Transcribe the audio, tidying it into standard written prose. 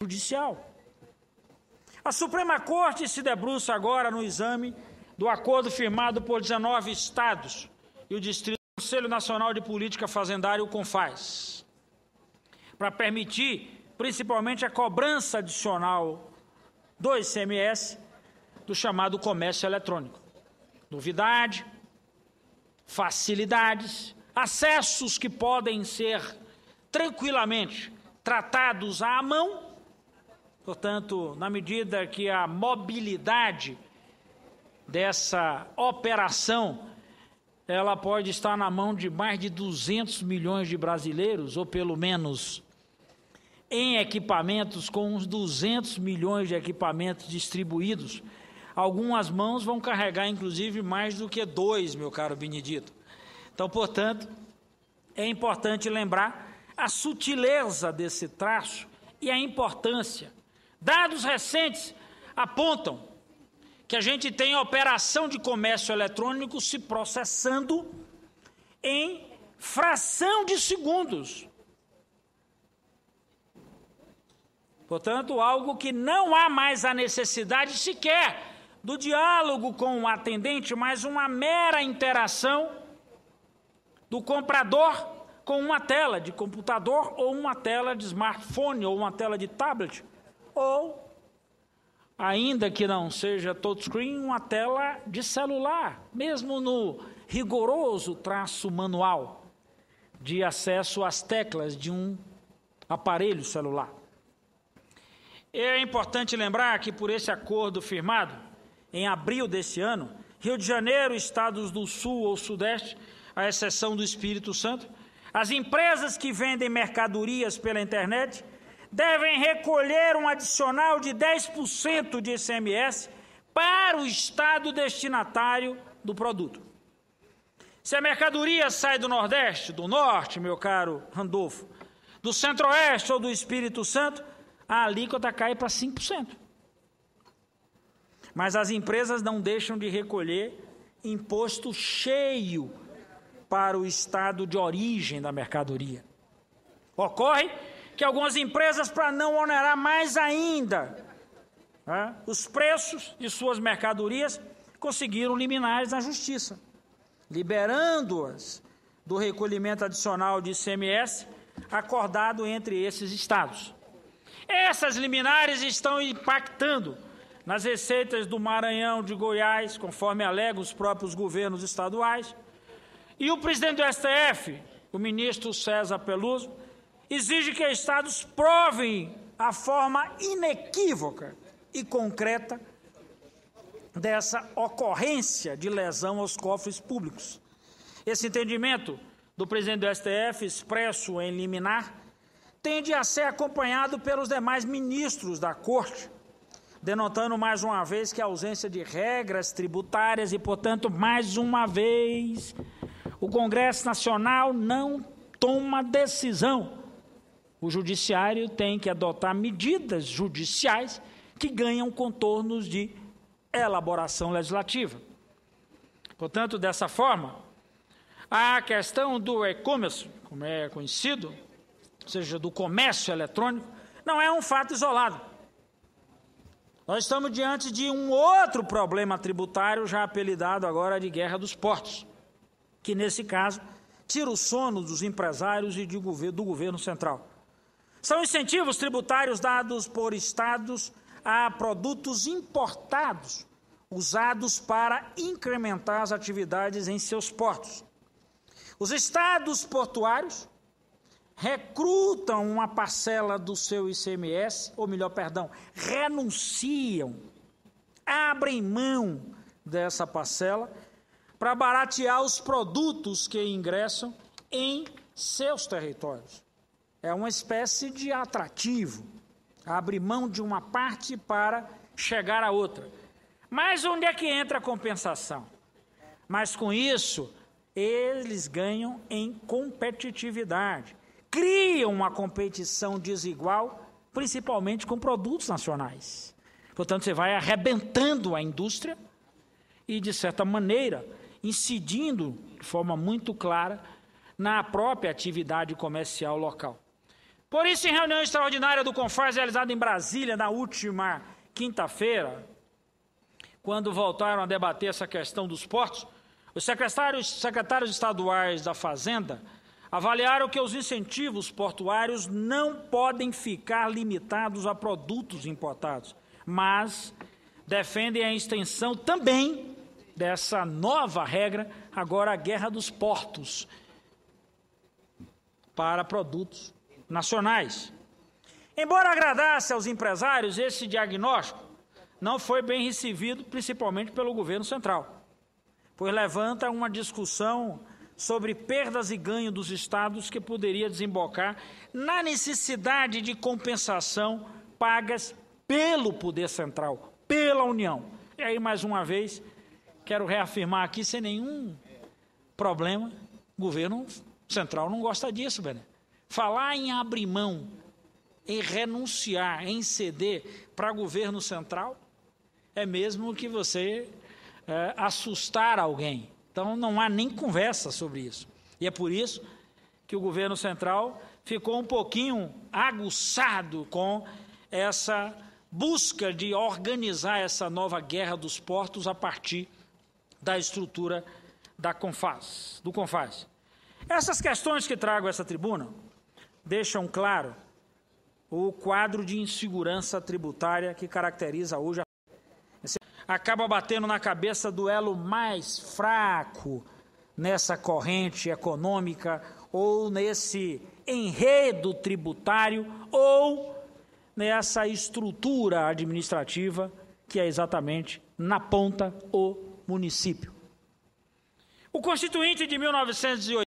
judicial. A Suprema Corte se debruça agora no exame do acordo firmado por 19 estados e o Distrito do Conselho Nacional de Política Fazendária, o CONFAS, para permitir, principalmente, a cobrança adicional do ICMS do chamado comércio eletrônico. Novidade, facilidades, acessos que podem ser tranquilamente tratados à mão. Portanto, na medida que a mobilidade dessa operação, ela pode estar na mão de mais de 200 milhões de brasileiros, ou pelo menos em equipamentos, com uns 200 milhões de equipamentos distribuídos. Algumas mãos vão carregar, inclusive, mais do que 2, meu caro Benedito. Então, portanto, é importante lembrar a sutileza desse traço e a importância. Dados recentes apontam que a gente tem a operação de comércio eletrônico se processando em fração de segundos. Portanto, algo que não há mais a necessidade sequer do diálogo com o atendente, mas uma mera interação do comprador com uma tela de computador ou uma tela de smartphone ou uma tela de tablet, ou, ainda que não seja touchscreen, uma tela de celular, mesmo no rigoroso traço manual de acesso às teclas de um aparelho celular. É importante lembrar que, por esse acordo firmado em abril desse ano, Rio de Janeiro, estados do Sul ou Sudeste, à exceção do Espírito Santo, as empresas que vendem mercadorias pela internet devem recolher um adicional de 10% de ICMS para o estado destinatário do produto. Se a mercadoria sai do Nordeste, do Norte, meu caro Randolfo, do Centro-Oeste ou do Espírito Santo, a alíquota cai para 5%. Mas as empresas não deixam de recolher imposto cheio para o estado de origem da mercadoria. Ocorre que algumas empresas, para não onerar mais ainda os preços de suas mercadorias, conseguiram liminares na Justiça, liberando-as do recolhimento adicional de ICMS acordado entre esses estados. Essas liminares estão impactando nas receitas do Maranhão, de Goiás, conforme alegam os próprios governos estaduais. E o presidente do STF, o ministro César Peluso, exige que os estados provem a forma inequívoca e concreta dessa ocorrência de lesão aos cofres públicos. Esse entendimento do presidente do STF, expresso em liminar, tende a ser acompanhado pelos demais ministros da Corte, denotando mais uma vez que a ausência de regras tributárias e, portanto, mais uma vez, o Congresso Nacional não toma decisão. O Judiciário tem que adotar medidas judiciais que ganham contornos de elaboração legislativa. Portanto, dessa forma, a questão do e-commerce, como é conhecido, ou seja, do comércio eletrônico, não é um fato isolado. Nós estamos diante de um outro problema tributário, já apelidado agora de guerra dos portos, que, nesse caso, tira o sono dos empresários e do governo central. São incentivos tributários dados por estados a produtos importados, usados para incrementar as atividades em seus portos. Os estados portuários recrutam uma parcela do seu ICMS, ou melhor, perdão, renunciam, abrem mão dessa parcela para baratear os produtos que ingressam em seus territórios. É uma espécie de atrativo, abre mão de uma parte para chegar a outra. Mas onde é que entra a compensação? Mas com isso, eles ganham em competitividade, criam uma competição desigual, principalmente com produtos nacionais. Portanto, você vai arrebentando a indústria e, de certa maneira, incidindo de forma muito clara na própria atividade comercial local. Por isso, em reunião extraordinária do CONFAS, realizada em Brasília na última quinta-feira, quando voltaram a debater essa questão dos portos, os secretários estaduais da Fazenda avaliaram que os incentivos portuários não podem ficar limitados a produtos importados, mas defendem a extensão também dessa nova regra, agora a guerra dos portos, para produtos nacionais. Embora agradasse aos empresários, esse diagnóstico não foi bem recebido, principalmente pelo governo central, pois levanta uma discussão sobre perdas e ganhos dos estados que poderia desembocar na necessidade de compensação pagas pelo poder central, pela União. E aí, mais uma vez, quero reafirmar aqui, sem nenhum problema, o governo central não gosta disso, Bené. Falar em abrir mão, em renunciar, em ceder para governo central, é mesmo que você assustar alguém. Então, não há nem conversa sobre isso. E é por isso que o governo central ficou um pouquinho aguçado com essa busca de organizar essa nova guerra dos portos a partir da estrutura do CONFAS. Essas questões que trago a essa tribuna deixam claro o quadro de insegurança tributária que caracteriza hoje a acaba batendo na cabeça do elo mais fraco nessa corrente econômica ou nesse enredo tributário ou nessa estrutura administrativa que é exatamente na ponta o município. O Constituinte de 1980